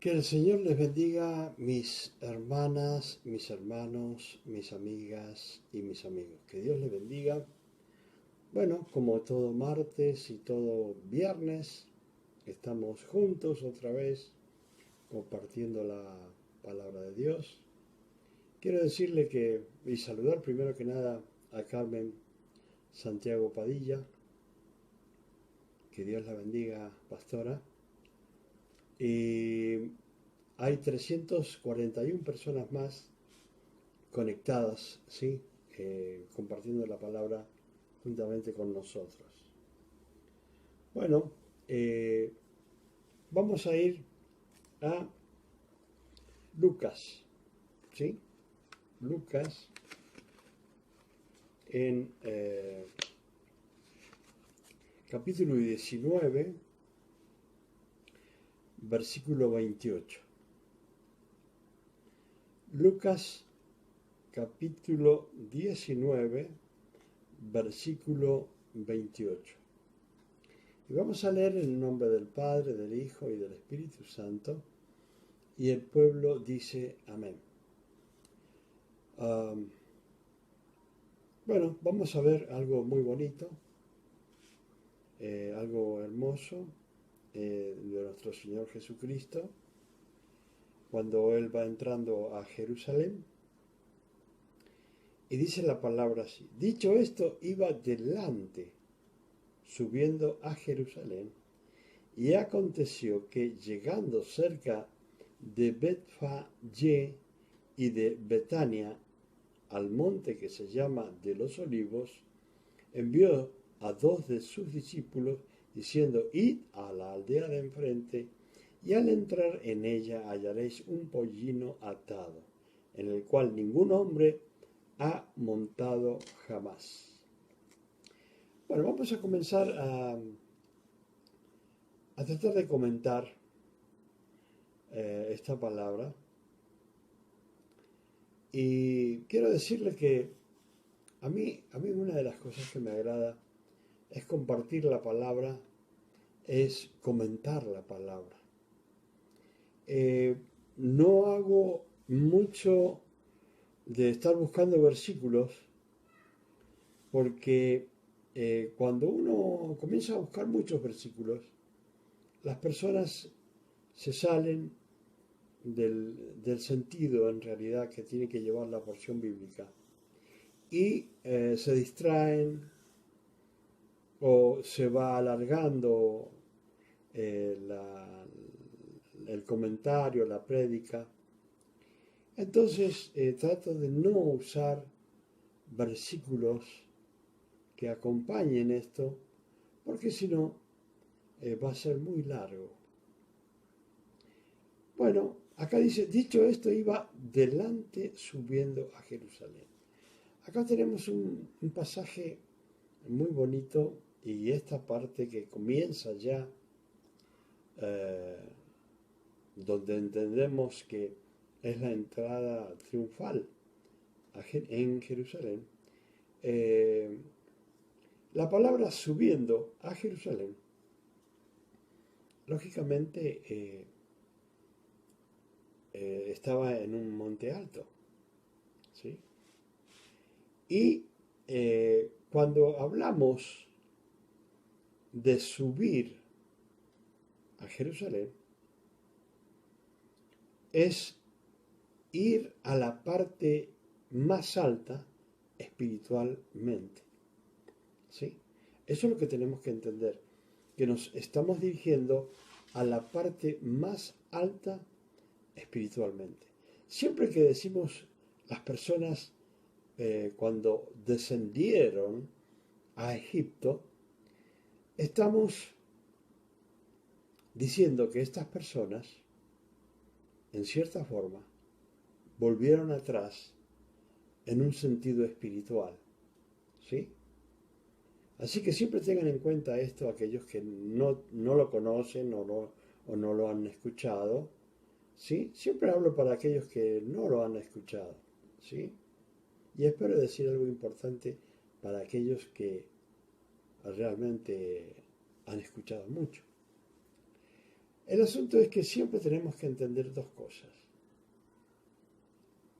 Que el Señor les bendiga, mis hermanas, mis hermanos, mis amigas y mis amigos. Que Dios les bendiga. Bueno, como todo martes y todo viernes, estamos juntos otra vez compartiendo la palabra de Dios. Quiero decirle y saludar primero que nada a Carmen Santiago Padilla. Que Dios la bendiga, pastora. Y hay 341 personas más conectadas, ¿sí? Compartiendo la palabra juntamente con nosotros. Bueno, eh, vamos a ir a Lucas, ¿sí? Lucas en capítulo 19, versículo 28. Lucas capítulo 19, versículo 28. Y vamos a leer en el nombre del Padre, del Hijo y del Espíritu Santo. Y el pueblo dice amén. Bueno, vamos a ver algo muy bonito, algo hermoso de nuestro Señor Jesucristo, cuando Él va entrando a Jerusalén. Y dice la palabra así: dicho esto, iba delante, subiendo a Jerusalén, y aconteció que llegando cerca de Betfagé y de Betania, al monte que se llama de los Olivos, envió a dos de sus discípulos, diciendo: id a la aldea de enfrente, y al entrar en ella hallaréis un pollino atado, en el cual ningún hombre ha montado jamás. Bueno, vamos a comenzar a tratar de comentar esta palabra. Y quiero decirle que a mí una de las cosas que me agrada es compartir la palabra, es comentar la palabra. No hago mucho de estar buscando versículos, porque cuando uno comienza a buscar muchos versículos, las personas se salen del sentido en realidad que tiene que llevar la porción bíblica y se distraen o se va alargando eh, la- el comentario, la prédica. Entonces trato de no usar versículos que acompañen esto, porque si no va a ser muy largo. Bueno, acá dice: dicho esto, iba delante subiendo a Jerusalén. Acá tenemos un pasaje muy bonito, y esta parte que comienza ya, eh, donde entendemos que es la entrada triunfal en Jerusalén. Eh, la palabra subiendo a Jerusalén, lógicamente, estaba en un monte alto, ¿sí? Y cuando hablamos de subir a Jerusalén, es ir a la parte más alta espiritualmente, ¿sí? Eso es lo que tenemos que entender, que nos estamos dirigiendo a la parte más alta espiritualmente. Siempre que decimos las personas cuando descendieron a Egipto, estamos diciendo que estas personas, en cierta forma, volvieron atrás en un sentido espiritual, ¿sí? Así que siempre tengan en cuenta esto aquellos que no lo conocen o no lo han escuchado, ¿sí? Siempre hablo para aquellos que no lo han escuchado, ¿sí? Y espero decir algo importante para aquellos que realmente han escuchado mucho. El asunto es que siempre tenemos que entender dos cosas.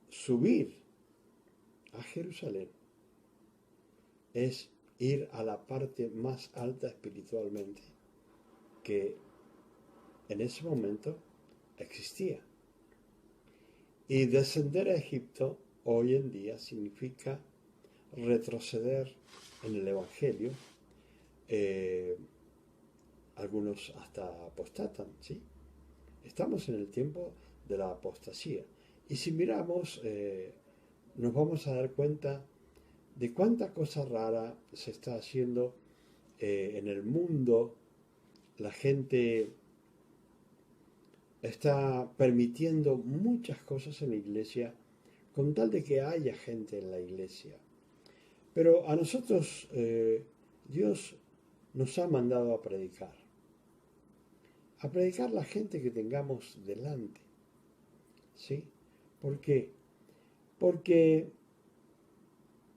Subir a Jerusalén es ir a la parte más alta espiritualmente que en ese momento existía. Y descender a Egipto hoy en día significa retroceder en el Evangelio. Algunos hasta apostatan, ¿sí? Estamos en el tiempo de la apostasía. Y si miramos, nos vamos a dar cuenta de cuánta cosa rara se está haciendo en el mundo. La gente está permitiendo muchas cosas en la iglesia con tal de que haya gente en la iglesia. Pero a nosotros Dios nos ha mandado a predicar la gente que tengamos delante. ¿Sí? ¿Por qué? Porque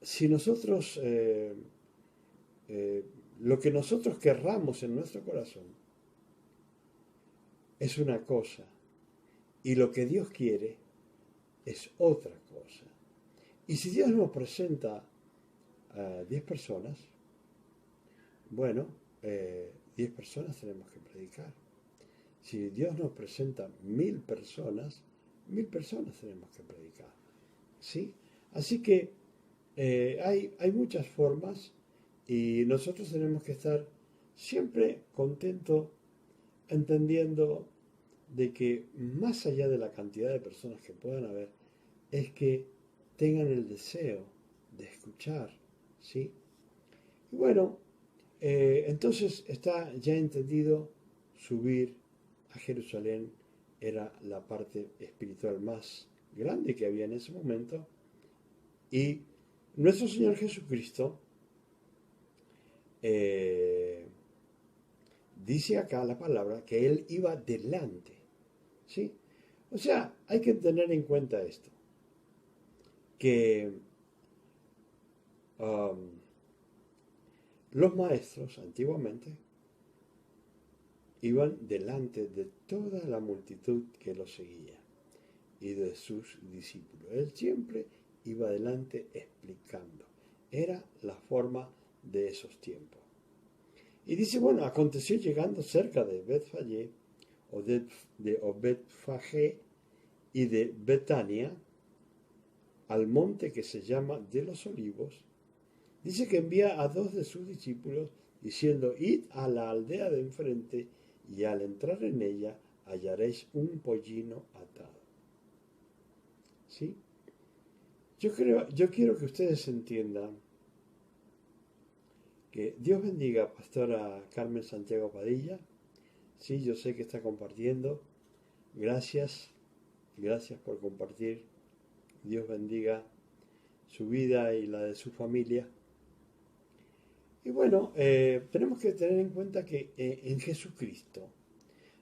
si nosotros, lo que nosotros querramos en nuestro corazón es una cosa y lo que Dios quiere es otra cosa. Y si Dios nos presenta a 10 personas, bueno, 10 personas tenemos que predicar. Si Dios nos presenta 1000 personas, 1000 personas tenemos que predicar. ¿Sí? Así que hay muchas formas y nosotros tenemos que estar siempre contentos, entendiendo de que más allá de la cantidad de personas que puedan haber, es que tengan el deseo de escuchar, ¿sí? Y bueno, entonces está ya entendido, subir a Jerusalén era la parte espiritual más grande que había en ese momento, y nuestro Señor Jesucristo dice acá la palabra que Él iba delante, ¿sí? O sea, hay que tener en cuenta esto, que los maestros antiguamente iban delante de toda la multitud que los seguía y de sus discípulos. Él siempre iba delante explicando. Era la forma de esos tiempos. Y dice, bueno, aconteció llegando cerca de Betfagé o de Betfagé y de Betania, al monte que se llama de los Olivos, dice que envía a 2 de sus discípulos diciendo, id a la aldea de enfrente y al entrar en ella hallaréis un pollino atado. ¿Sí? Yo quiero que ustedes entiendan que Dios bendiga a Pastora Carmen Santiago Padilla. Sí, yo sé que está compartiendo. Gracias por compartir. Dios bendiga su vida y la de su familia. Y bueno, tenemos que tener en cuenta que en Jesucristo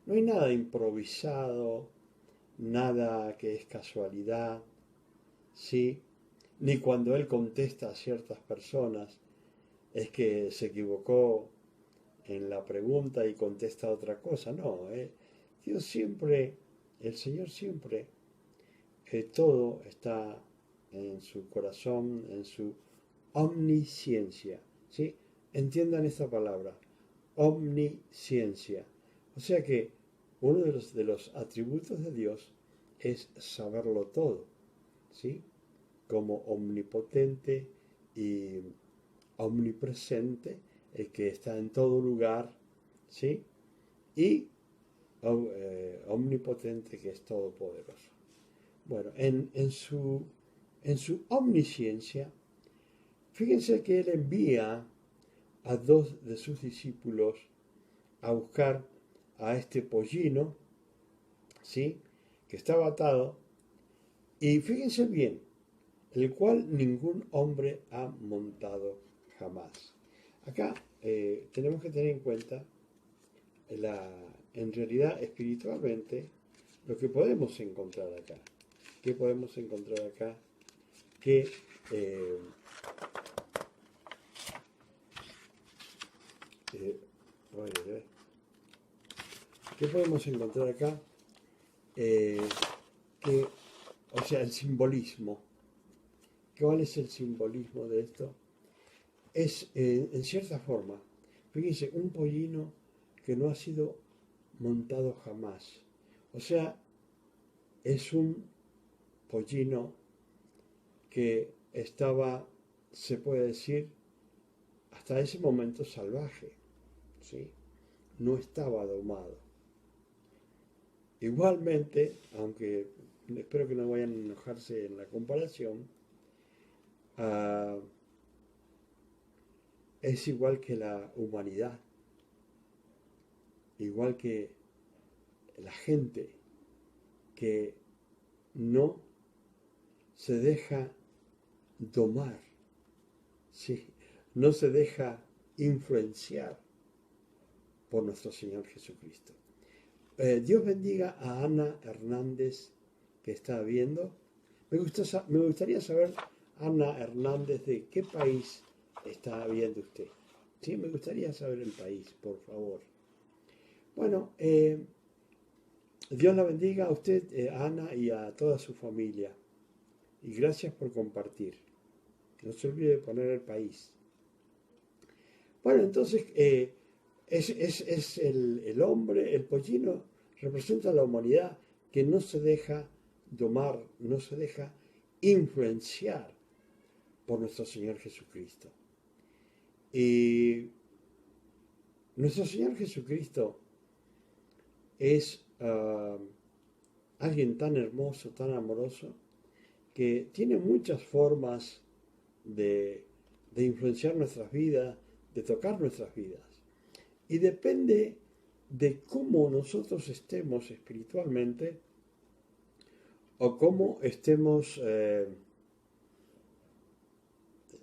no hay nada improvisado, nada que es casualidad, ¿sí? Ni cuando Él contesta a ciertas personas es que se equivocó en la pregunta y contesta otra cosa. No, Dios siempre, el Señor siempre, todo está en su corazón, en su omnisciencia, ¿sí? Entiendan esta palabra, omnisciencia. O sea que uno de los atributos de Dios es saberlo todo, ¿sí? Como omnipotente y omnipresente, el que está en todo lugar, ¿sí? Y omnipotente, que es todopoderoso. Bueno, en su omnisciencia, fíjense que Él envía a 2 de sus discípulos a buscar a este pollino, ¿sí? Que estaba atado, y fíjense bien, el cual ningún hombre ha montado jamás. Acá tenemos que tener en cuenta en realidad espiritualmente lo que podemos encontrar acá. ¿Qué podemos encontrar acá? Que ¿Qué podemos encontrar acá? Eh, o sea, el simbolismo. ¿Cuál es el simbolismo de esto? Es, en cierta forma, fíjense, un pollino que no ha sido montado jamás. O sea, es un pollino que estaba, se puede decir, hasta ese momento salvaje, ¿sí? No estaba domado. Igualmente, aunque espero que no vayan a enojarse en la comparación, uh, es igual que la humanidad, igual que la gente que no se deja domar, ¿sí? No se deja influenciar por nuestro Señor Jesucristo. Dios bendiga a Ana Hernández que está viendo. Me gustaría saber, Ana Hernández, de qué país está viendo usted. Sí, me gustaría saber el país, por favor. Bueno, Dios la bendiga a usted, a Ana, y a toda su familia. Y gracias por compartir. No se olvide de poner el país. Bueno, entonces, es el hombre, el pollino, representa a la humanidad que no se deja domar, no se deja influenciar por nuestro Señor Jesucristo. Y nuestro Señor Jesucristo es alguien tan hermoso, tan amoroso, que tiene muchas formas de influenciar nuestras vidas, de tocar nuestras vidas. Y depende de cómo nosotros estemos espiritualmente o cómo estemos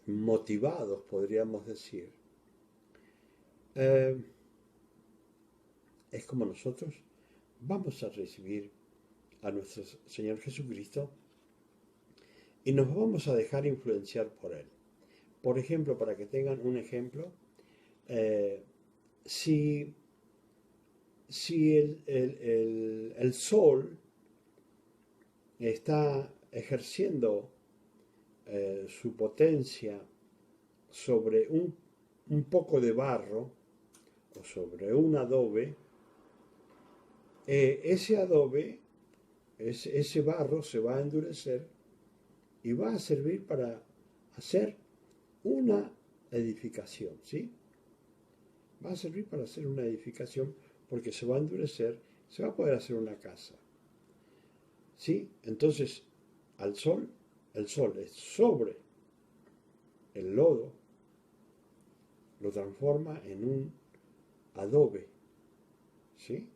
motivados, podríamos decir. Es como nosotros vamos a recibir a nuestro Señor Jesucristo y nos vamos a dejar influenciar por Él. Por ejemplo, para que tengan un ejemplo, si el sol está ejerciendo su potencia sobre un poco de barro o sobre un adobe, ese adobe, ese barro se va a endurecer y va a servir para hacer una edificación, ¿sí? Va a servir para hacer una edificación porque se va a endurecer, se va a poder hacer una casa, ¿sí? Entonces, el sol es sobre el lodo, lo transforma en un adobe, ¿sí?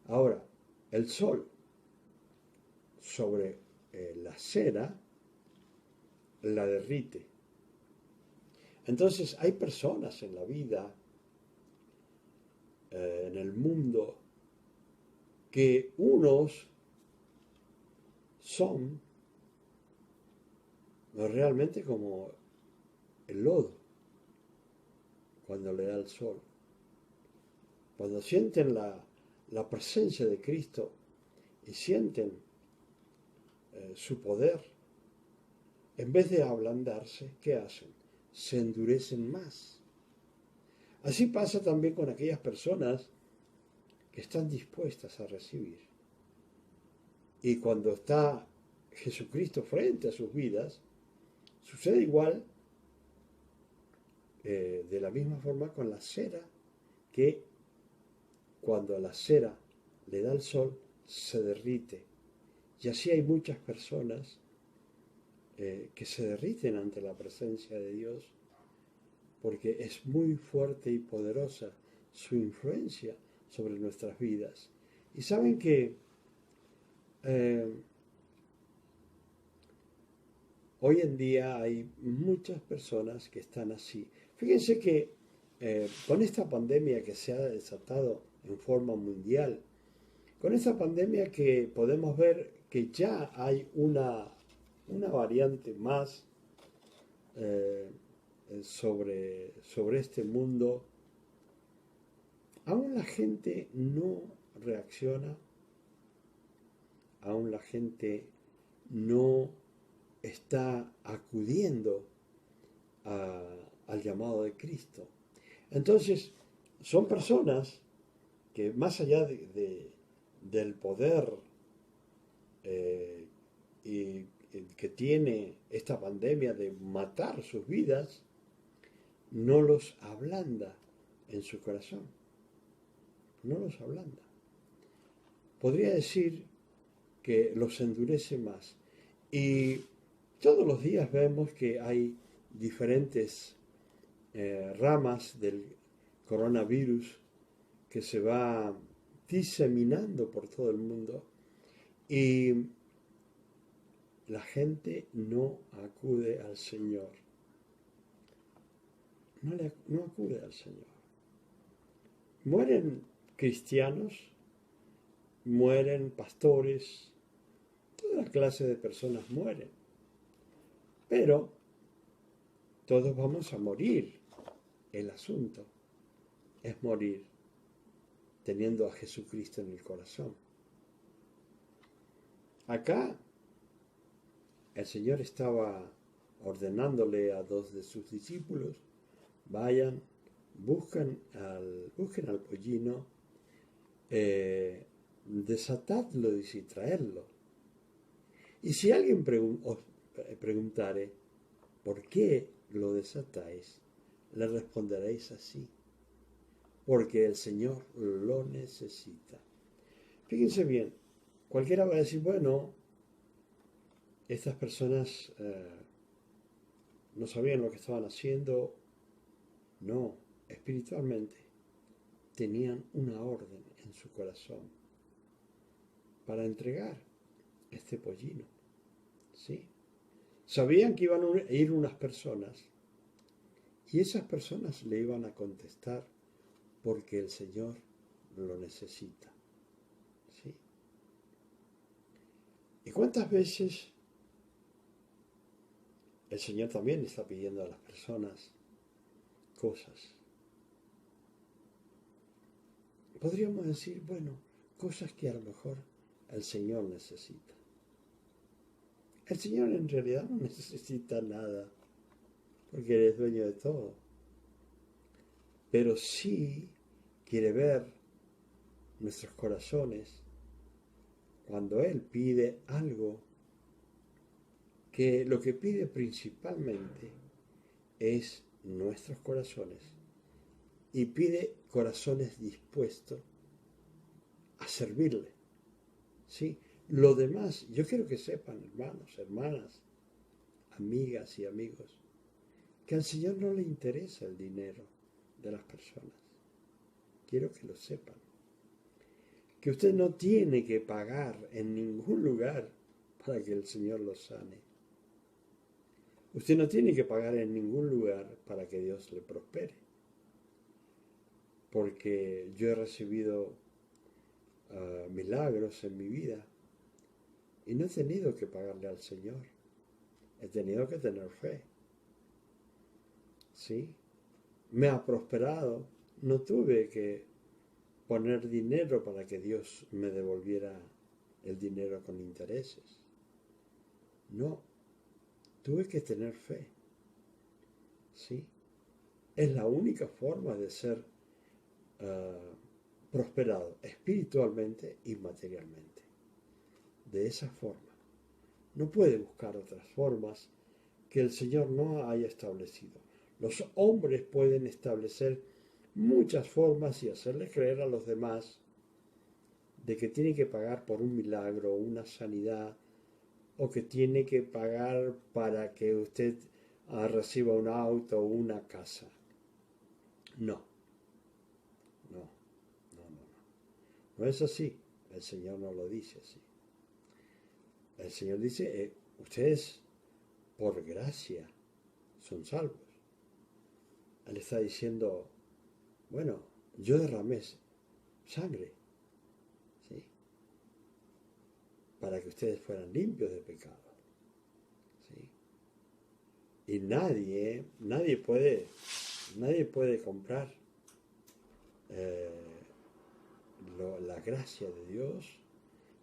Ahora, el sol sobre la cera la derrite. Entonces hay personas en la vida, en el mundo, que unos son realmente como el lodo cuando le da el sol. Cuando sienten la presencia de Cristo y sienten su poder, en vez de ablandarse, ¿qué hacen? Se endurecen más. Así pasa también con aquellas personas que están dispuestas a recibir. Y cuando está Jesucristo frente a sus vidas, sucede igual, de la misma forma con la cera, que cuando la cera le da el sol, se derrite. Y así hay muchas personas que se derriten ante la presencia de Dios, porque es muy fuerte y poderosa su influencia sobre nuestras vidas. Y saben que hoy en día hay muchas personas que están así. Fíjense que con esta pandemia que se ha desatado en forma mundial, con esta pandemia que podemos ver que ya hay una variante más sobre este mundo aún la gente no reacciona, aún la gente no está acudiendo al llamado de Cristo. Entonces, son personas que más allá del poder eh, y que tiene esta pandemia de matar sus vidas, no los ablanda en su corazón, no los ablanda. Podría decir que los endurece más. Y todos los días vemos que hay diferentes ramas del coronavirus que se va diseminando por todo el mundo y la gente no acude al Señor. No acude al Señor. Mueren cristianos, mueren pastores, toda clase de personas mueren. Pero todos vamos a morir. El asunto es morir teniendo a Jesucristo en el corazón. Acá el Señor estaba ordenándole a dos de sus discípulos, vayan, busquen al pollino, desatadlo, dice, y traedlo. Y si alguien os preguntare, ¿por qué lo desatáis? Le responderéis así, porque el Señor lo necesita. Fíjense bien, cualquiera va a decir, bueno, estas personas no sabían lo que estaban haciendo. No, espiritualmente tenían una orden en su corazón para entregar este pollino. ¿Sí? Sabían que iban a ir unas personas y esas personas le iban a contestar porque el Señor lo necesita. ¿Sí? ¿Y cuántas veces el Señor también está pidiendo a las personas cosas? Podríamos decir, bueno, cosas que a lo mejor el Señor necesita. El Señor en realidad no necesita nada, porque Él es dueño de todo. Pero sí quiere ver nuestros corazones cuando Él pide algo, que lo que pide principalmente es nuestros corazones y pide corazones dispuestos a servirle. ¿Sí? Lo demás, yo quiero que sepan, hermanos, hermanas, amigas y amigos, que al Señor no le interesa el dinero de las personas. Quiero que lo sepan. Que usted no tiene que pagar en ningún lugar para que el Señor lo sane. Usted no tiene que pagar en ningún lugar para que Dios le prospere. Porque yo he recibido milagros en mi vida y no he tenido que pagarle al Señor. He tenido que tener fe. ¿Sí? Me ha prosperado. No tuve que poner dinero para que Dios me devolviera el dinero con intereses. No. Tuve que tener fe. ¿Sí? Es la única forma de ser prosperado espiritualmente y materialmente. De esa forma. No puede buscar otras formas que el Señor no haya establecido. Los hombres pueden establecer muchas formas y hacerles creer a los demás de que tiene que pagar por un milagro, una sanidad, o que tiene que pagar para que usted reciba un auto o una casa. No, no, no, no, no. No es así. El Señor no lo dice así. El Señor dice, ustedes por gracia son salvos. Él está diciendo, bueno, yo derramé sangre, ¿sí? Para que ustedes fueran limpios de pecado, ¿sí? Y nadie puede comprar la gracia de Dios,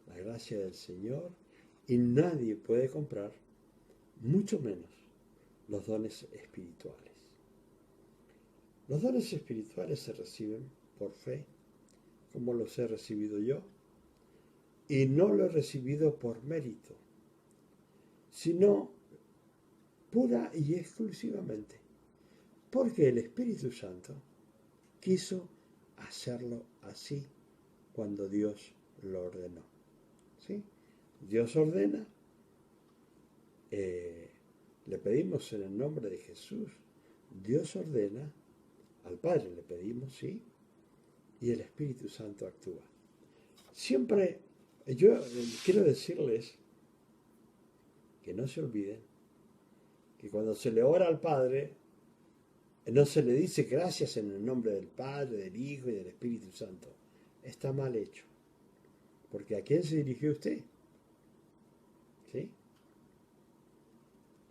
la gracia del Señor, y nadie puede comprar, mucho menos, los dones espirituales. Los dones espirituales se reciben por fe, como los he recibido yo, y no lo he recibido por mérito, sino pura y exclusivamente porque el Espíritu Santo quiso hacerlo así cuando Dios lo ordenó. ¿Sí? Dios ordena, le pedimos en el nombre de Jesús, Dios ordena, al Padre le pedimos, sí, y el Espíritu Santo actúa. Siempre, yo quiero decirles que no se olviden que cuando se le ora al Padre, no se le dice gracias en el nombre del Padre, del Hijo y del Espíritu Santo. Está mal hecho. Porque ¿a quién se dirigió usted? ¿Sí?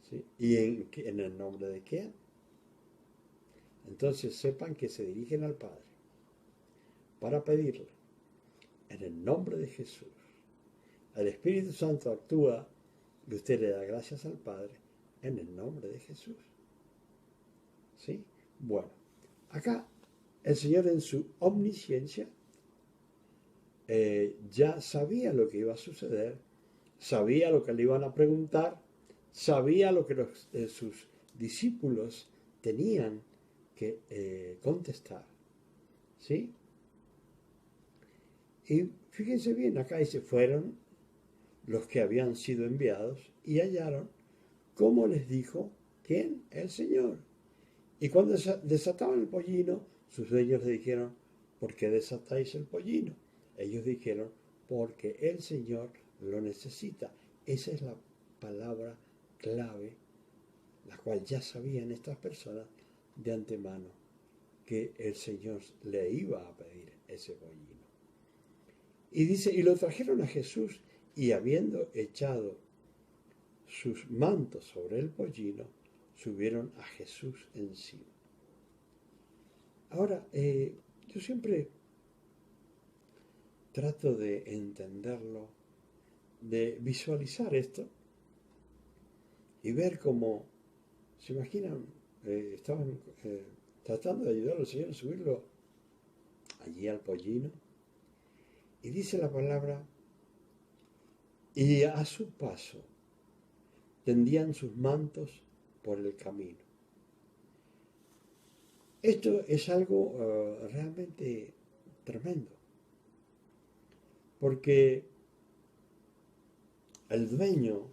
¿Sí? ¿Y en el nombre de quién? Entonces sepan que se dirigen al Padre para pedirle en el nombre de Jesús. El Espíritu Santo actúa y usted le da gracias al Padre en el nombre de Jesús. ¿Sí? Bueno, acá el Señor en su omnisciencia ya sabía lo que iba a suceder, sabía lo que le iban a preguntar, sabía lo que sus discípulos tenían que contestar. ¿Sí? Y fíjense bien, acá dice, fueron los que habían sido enviados y hallaron como les dijo, ¿quién? El Señor. Y cuando desataban el pollino, sus dueños le dijeron, ¿por qué desatáis el pollino? Ellos dijeron, porque el Señor lo necesita. Esa es la palabra clave, la cual ya sabían estas personas de antemano, que el Señor le iba a pedir ese pollino. Y dice, y lo trajeron a Jesús, y habiendo echado sus mantos sobre el pollino, subieron a Jesús encima. Ahora, yo siempre trato de entenderlo, de visualizar esto y ver cómo, se imaginan, estaban tratando de ayudar al Señor a subirlo allí al pollino, y dice la palabra, y a su paso tendían sus mantos por el camino. Esto es algo realmente tremendo, porque el dueño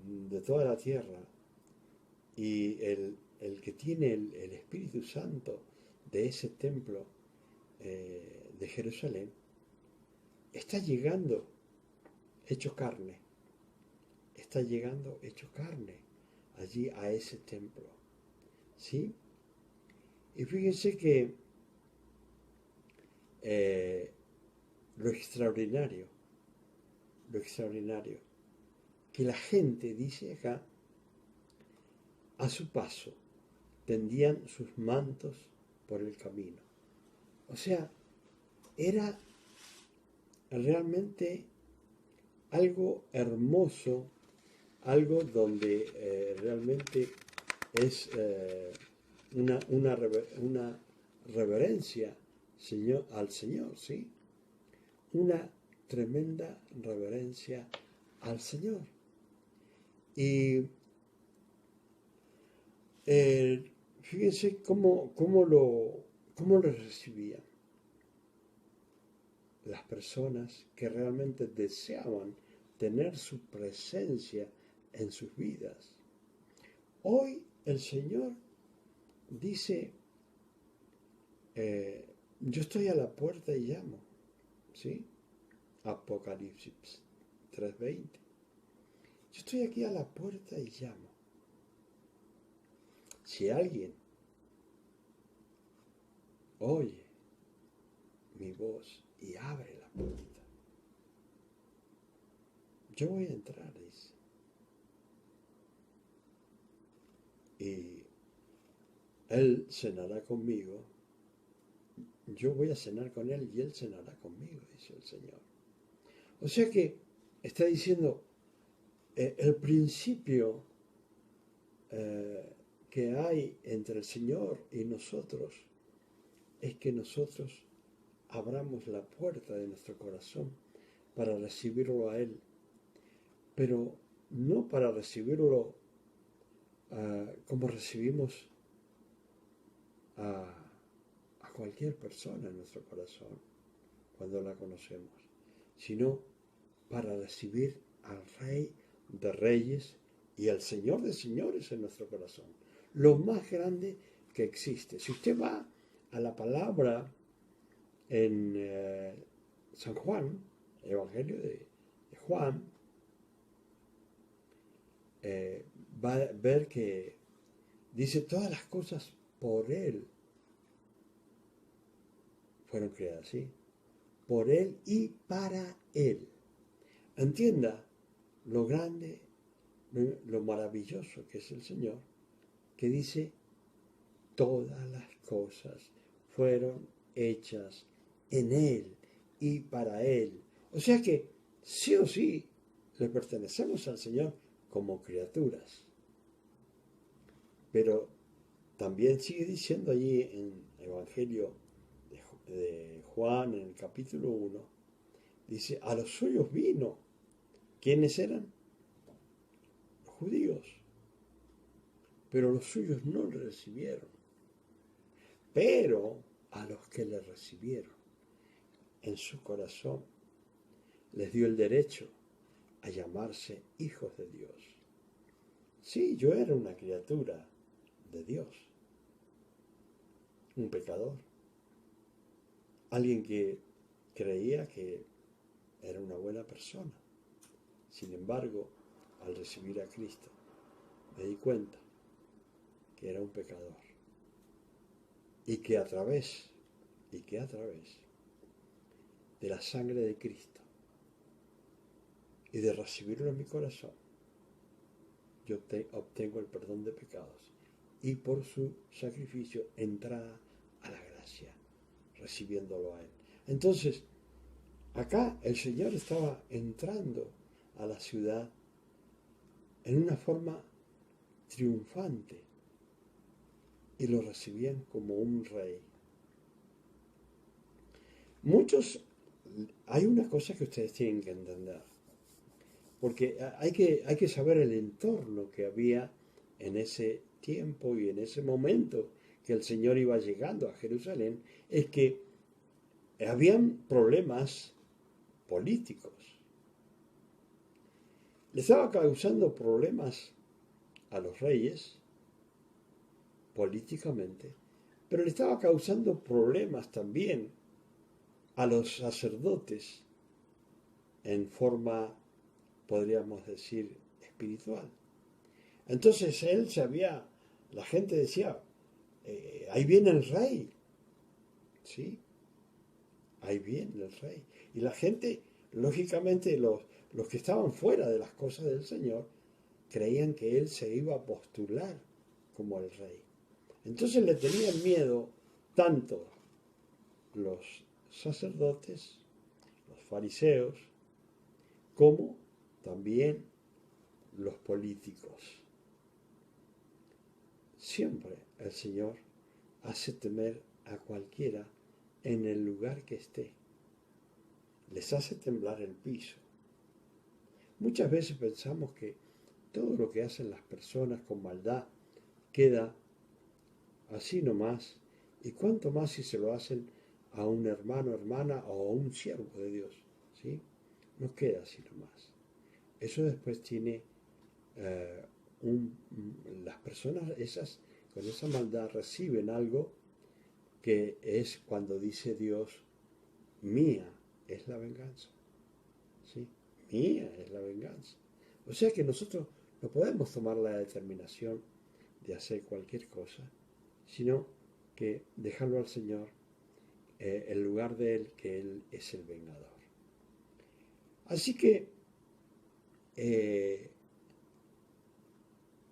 de toda la tierra y el que tiene el Espíritu Santo de ese templo de Jerusalén, está llegando hecho carne, está llegando hecho carne allí a ese templo, ¿sí? Y fíjense que lo extraordinario, que la gente, dice acá, a su paso tendían sus mantos por el camino. O sea, era realmente algo hermoso, algo donde realmente es una reverencia al Señor, ¿sí? Una tremenda reverencia al Señor. Y fíjense cómo lo recibían las personas que realmente deseaban tener su presencia en sus vidas. Hoy el Señor dice, yo estoy a la puerta y llamo, ¿sí? Apocalipsis 3:20. Yo estoy aquí a la puerta y llamo. Si alguien oye mi voz y abre la puerta, yo voy a entrar, dice. Y Él cenará conmigo yo voy a cenar con él y él cenará conmigo, dice el Señor. O sea que está diciendo, el principio que hay entre el Señor y nosotros es que nosotros abramos la puerta de nuestro corazón para recibirlo a Él, pero no para recibirlo como recibimos a cualquier persona en nuestro corazón cuando la conocemos, sino para recibir al Rey de Reyes y al Señor de Señores en nuestro corazón, lo más grande que existe. Si usted va a la palabra en San Juan, Evangelio de Juan, va a ver que dice todas las cosas por Él fueron creadas, ¿sí? Por Él y para Él. Entienda lo grande, lo maravilloso que es el Señor, que dice, todas las cosas fueron hechas en Él y para Él. O sea que sí o sí le pertenecemos al Señor como criaturas. Pero también sigue diciendo allí en el Evangelio de Juan, en el capítulo 1, dice, a los suyos vino. ¿Quiénes eran? Los judíos. Pero los suyos no le recibieron. Pero a los que le recibieron en su corazón les dio el derecho a llamarse hijos de Dios. Sí, yo era una criatura de Dios, un pecador, alguien que creía que era una buena persona. Sin embargo, al recibir a Cristo, me di cuenta que era un pecador y que a través de la sangre de Cristo y de recibirlo en mi corazón, yo obtengo el perdón de pecados y por su sacrificio entrada a la gracia, recibiéndolo a Él. Entonces, acá el Señor estaba entrando a la ciudad en una forma triunfante y lo recibían como un rey. Hay una cosa que ustedes tienen que entender, porque hay que saber el entorno que había en ese tiempo y en ese momento que el Señor iba llegando a Jerusalén, es que habían problemas políticos. Le estaba causando problemas a los reyes políticamente, pero le estaba causando problemas también a los sacerdotes en forma, podríamos decir, espiritual. Entonces la gente decía, ahí viene el rey, ¿sí? Ahí viene el rey. Y la gente, lógicamente, los que estaban fuera de las cosas del Señor, creían que él se iba a postular como el rey. Entonces le tenían miedo tanto los sacerdotes, los fariseos, como también los políticos. Siempre el Señor hace temer a cualquiera en el lugar que esté. Les hace temblar el piso. Muchas veces pensamos que todo lo que hacen las personas con maldad queda así nomás, y cuánto más si se lo hacen a un hermano, hermana o a un siervo de Dios, ¿sí? No queda así nomás. Eso después tiene las personas esas con esa maldad reciben algo que es cuando dice Dios, mía es la venganza, ¿sí? Mía es la venganza. O sea que nosotros no podemos tomar la determinación de hacer cualquier cosa, sino que dejarlo al Señor en lugar de Él, que Él es el vengador. Así que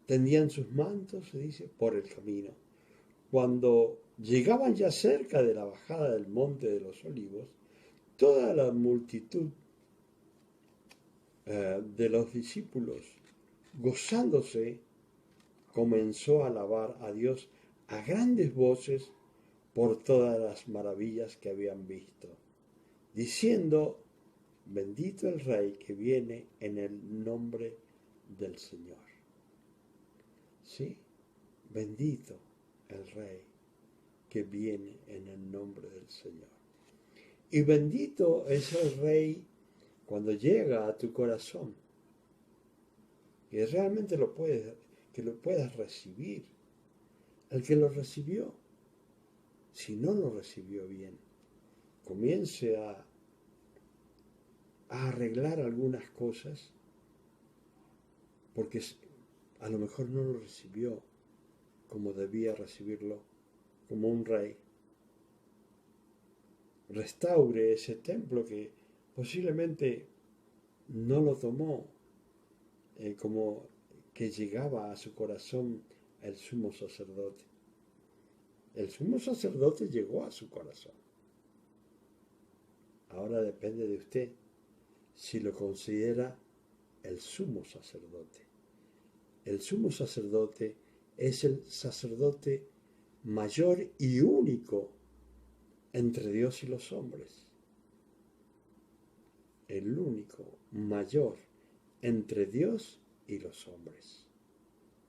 tendían sus mantos, se dice, por el camino. Cuando llegaban ya cerca de la bajada del monte de los olivos, toda la multitud de los discípulos, gozándose, comenzó a alabar a Dios a grandes voces por todas las maravillas que habían visto, diciendo, bendito el Rey que viene en el nombre del Señor. ¿Sí? Bendito el Rey que viene en el nombre del Señor. Y bendito es el Rey cuando llega a tu corazón, que realmente que lo puedas recibir. El que lo recibió, si no lo recibió bien, comience a arreglar algunas cosas, porque a lo mejor no lo recibió como debía recibirlo, como un rey. Restaure ese templo que posiblemente no lo tomó como que llegaba a su corazón el sumo sacerdote. El sumo sacerdote llegó a su corazón. Ahora depende de usted si lo considera el sumo sacerdote. El sumo sacerdote es el sacerdote mayor y único entre Dios y los hombres. El único mayor entre Dios y los hombres.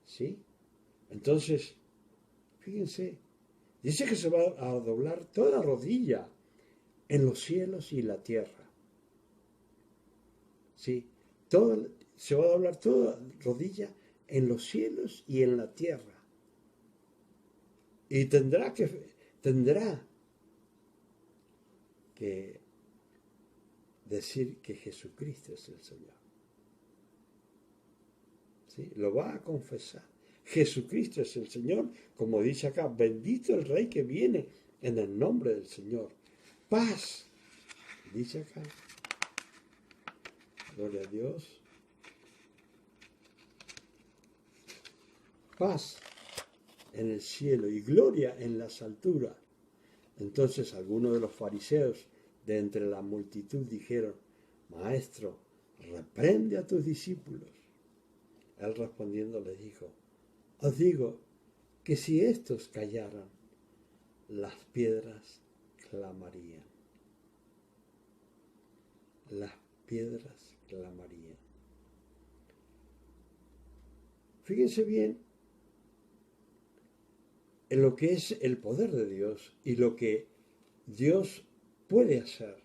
¿Sí? Entonces, fíjense, dice que se va a doblar toda rodilla en los cielos y la tierra. ¿Sí? Se va a doblar toda rodilla en los cielos y en la tierra. Y tendrá que decir que Jesucristo es el Señor. ¿Sí? Lo va a confesar. Jesucristo es el Señor, como dice acá, bendito el Rey que viene en el nombre del Señor. Paz, dice acá. Gloria a Dios. Paz en el cielo y gloria en las alturas. Entonces algunos de los fariseos de entre la multitud dijeron, Maestro, reprende a tus discípulos. Él respondiendo les dijo, os digo que si estos callaran, las piedras clamarían. Las piedras clamarían. Fíjense bien en lo que es el poder de Dios y lo que Dios puede hacer.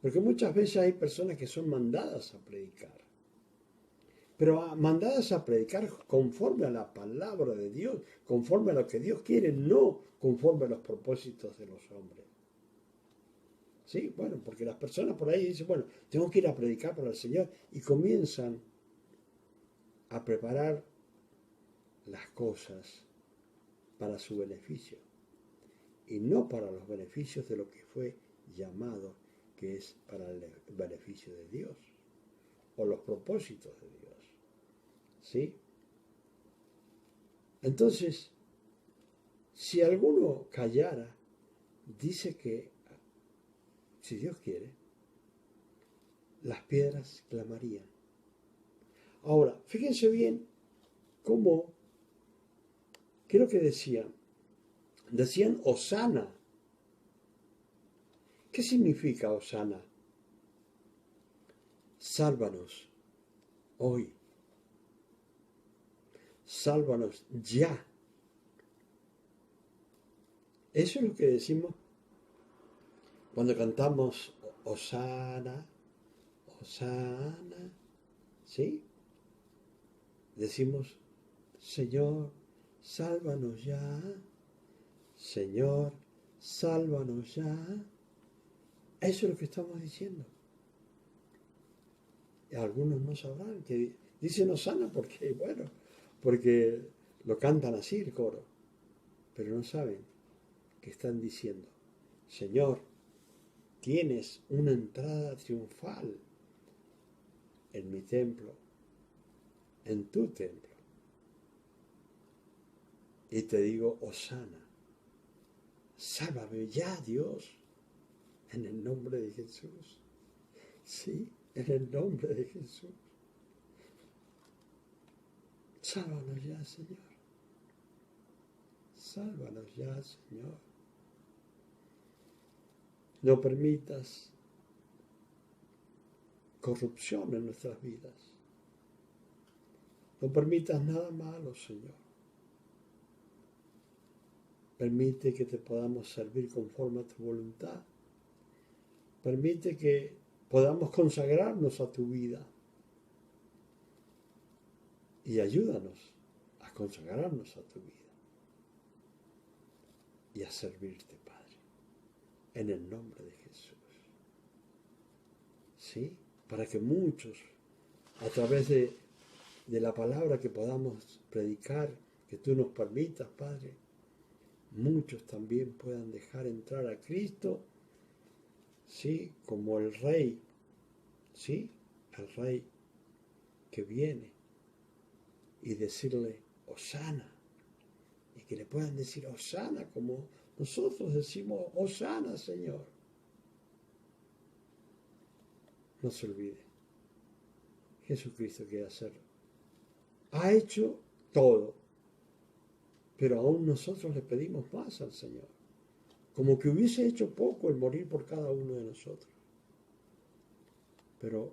Porque muchas veces hay personas que son mandadas a predicar, pero mandadas a predicar conforme a la palabra de Dios, conforme a lo que Dios quiere, no conforme a los propósitos de los hombres. Sí, bueno, porque las personas por ahí dicen, bueno, tengo que ir a predicar para el Señor y comienzan a preparar las cosas para su beneficio y no para los beneficios de lo que fue llamado, que es para el beneficio de Dios o los propósitos de Dios. ¿Sí? Entonces, si alguno callara, dice que, si Dios quiere, las piedras clamarían. Ahora, fíjense bien cómo, creo que decían Hosana. ¿Qué significa Hosana? Sálvanos hoy. Sálvanos ya. Eso es lo que decimos cuando cantamos Hosana, Hosana, ¿sí? Decimos, Señor, sálvanos ya, Señor, sálvanos ya. Eso es lo que estamos diciendo. Y algunos no sabrán que dicen Hosana porque, bueno, porque lo cantan así el coro, pero no saben que están diciendo, Señor, tienes una entrada triunfal en mi templo, en tu templo. Y te digo, Hosana, Sálvame ya, Dios, en el nombre de Jesús. Sí, en el nombre de Jesús. Sálvanos ya, Señor. Sálvanos ya, Señor. No permitas corrupción en nuestras vidas. No permitas nada malo, Señor. Permite que te podamos servir conforme a tu voluntad. Permite que podamos consagrarnos a tu vida. Y ayúdanos a consagrarnos a tu vida. Y a servirte, Padre. En el nombre de Jesús. ¿Sí? Para que muchos, a través de la palabra que podamos predicar, que tú nos permitas, Padre, muchos también puedan dejar entrar a Cristo, ¿sí? Como el Rey, ¿sí? El Rey que viene y decirle, Hosana, y que le puedan decir Hosana como nosotros decimos Hosana, Señor. No se olvide, Jesucristo quiere hacerlo. Ha hecho todo, pero aún nosotros le pedimos más al Señor. Como que hubiese hecho poco el morir por cada uno de nosotros. Pero,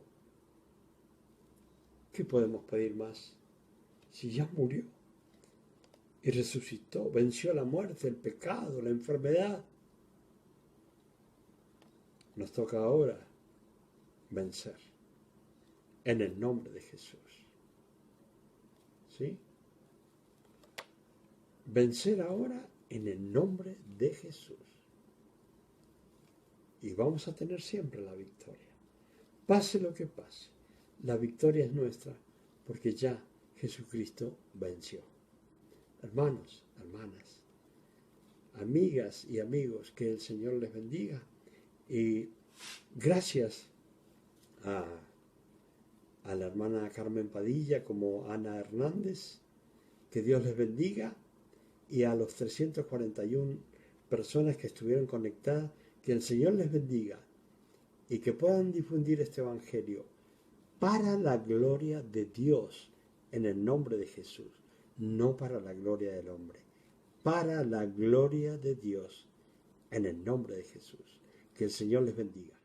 ¿qué podemos pedir más? Si ya murió y resucitó, venció la muerte, el pecado, la enfermedad. Nos toca ahora vencer en el nombre de Jesús. ¿Sí? Vencer ahora en el nombre de Jesús. Y vamos a tener siempre la victoria. Pase lo que pase, la victoria es nuestra porque ya Jesucristo venció. Hermanos, hermanas, amigas y amigos, que el Señor les bendiga. Y gracias a la hermana Carmen Padilla como Ana Hernández, que Dios les bendiga, y a los 341 personas que estuvieron conectadas, que el Señor les bendiga y que puedan difundir este Evangelio para la gloria de Dios en el nombre de Jesús, no para la gloria del hombre, para la gloria de Dios en el nombre de Jesús. Que el Señor les bendiga.